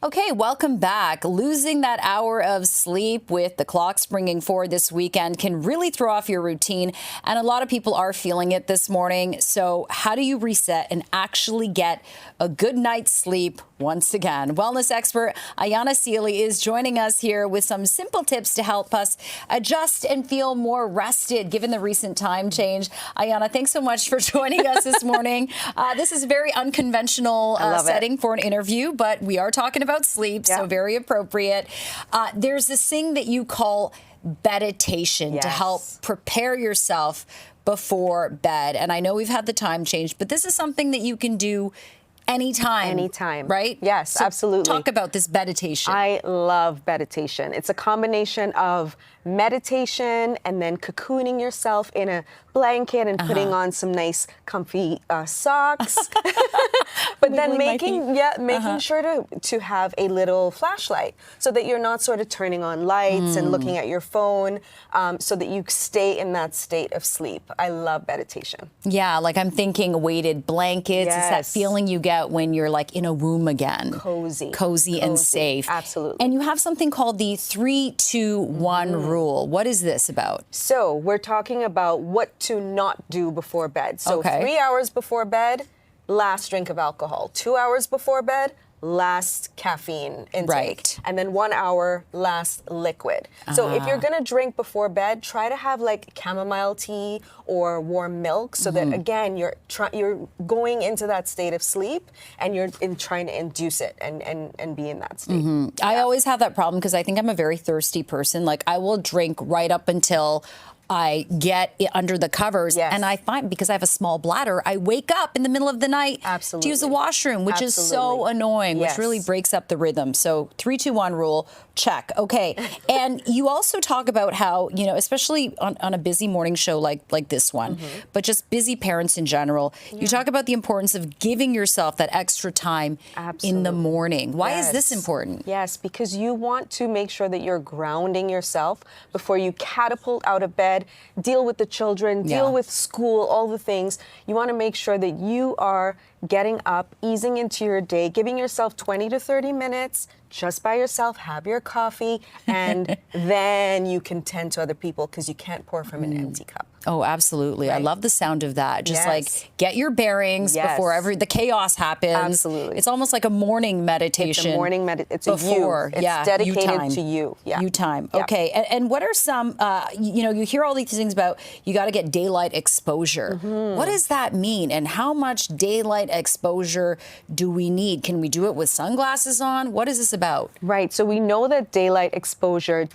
Okay, welcome back. Losing that hour of sleep with the clock springing forward this weekend can really throw off your routine, and a lot of people are feeling it this morning. So how do you reset and actually get a good night's sleep once again? Wellness expert Ayanna Sealey is joining us here with some simple tips to help us adjust and feel more rested given the recent time change. Ayanna, thanks so much for joining us this morning. This is a very unconventional setting for an interview, but we are talking about sleep, so very appropriate. There's this thing that you call meditation to help prepare yourself before bed. And I know we've had the time change, but this is something that you can do anytime. Anytime. Right? Yes, so absolutely. Talk about this meditation. I love meditation. It's a combination of meditation and then cocooning yourself in a blanket and putting on some nice comfy socks. But then making sure to have a little flashlight so that you're not sort of turning on lights and looking at your phone, so that you stay in that state of sleep. I love meditation. Yeah, like I'm thinking weighted blankets. It's that feeling you get when you're like in a womb again. Cozy and safe. Absolutely. And you have something called the 3-2-1 rule. What is this about? So we're talking about what to not do before bed. So 3 hours before bed, last drink of alcohol. 2 hours before bed, last caffeine intake. And then 1 hour, last liquid. So if you're gonna drink before bed, try to have like chamomile tea or warm milk so that again, you're going into that state of sleep and you're trying to induce it and be in that state. I always have that problem because I think I'm a very thirsty person. Like I will drink right up until I get it under the covers, and I find because I have a small bladder, I wake up in the middle of the night to use the washroom, which is so annoying, which really breaks up the rhythm. So 3-2-1 rule, check. Okay. And you also talk about how, you know, especially on a busy morning show like this one, but just busy parents in general, you talk about the importance of giving yourself that extra time in the morning. Why is this important? Yes, because you want to make sure that you're grounding yourself before you catapult out of bed, deal with the children, deal with school, all the things. You want to make sure that you are getting up, easing into your day, giving yourself 20 to 30 minutes just by yourself, have your coffee, and then you can tend to other people because you can't pour from an empty cup. Oh, absolutely. I love the sound of that. Just like get your bearings before the chaos happens. Absolutely. It's almost like a morning meditation. It's a morning meditation. It's before. It's dedicated to you. You time. Okay. And what are some, you know, you hear all these things about you got to get daylight exposure. What does that mean? And how much daylight exposure do we need? Can we do it with sunglasses on? What is this about? Right. So we know that daylight exposure,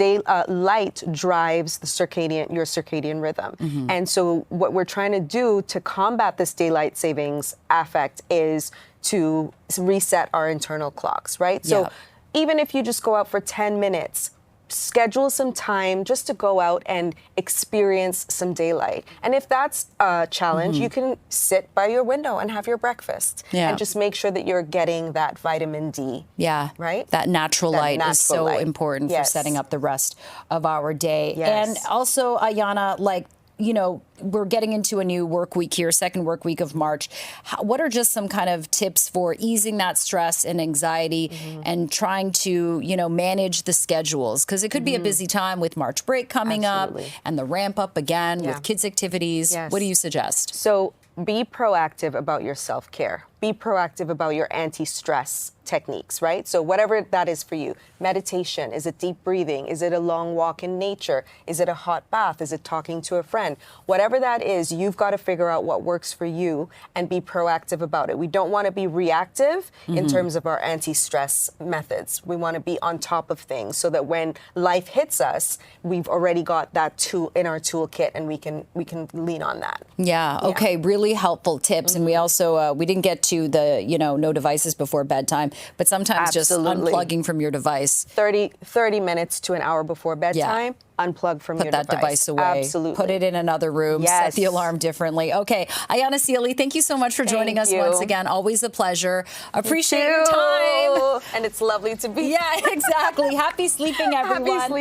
light drives your circadian rhythm. And so what we're trying to do to combat this daylight savings affect is to reset our internal clocks, right? So even if you just go out for 10 minutes, schedule some time just to go out and experience some daylight. And if that's a challenge, you can sit by your window and have your breakfast and just make sure that you're getting that vitamin D. Right? That natural light is so important for setting up the rest of our day. And also, Ayanna, like, you know, we're getting into a new work week here, second work week of March. What are just some kind of tips for easing that stress and anxiety and trying to, you know, manage the schedules? Because it could be a busy time with March break coming up and the ramp up again with kids' activities. What do you suggest? So be proactive about your self-care. Be proactive about your anti-stress techniques, right? So whatever that is for you, meditation, is it deep breathing? Is it a long walk in nature? Is it a hot bath? Is it talking to a friend? Whatever that is, you've got to figure out what works for you and be proactive about it. We don't want to be reactive in terms of our anti-stress methods. We want to be on top of things so that when life hits us, we've already got that tool in our toolkit and we can lean on that. Okay, really helpful tips. And we also, we didn't get to the, you know, no devices before bedtime, but sometimes just unplugging from your device. 30 minutes to an hour before bedtime, unplug from your device. Put that device away. Absolutely. Put it in another room. Set the alarm differently. Okay. Ayanna Sealey, thank you so much for joining us once again. Always a pleasure. Appreciate your time. And it's lovely to be here. Yeah, exactly. Happy sleeping, everyone. Happy sleeping.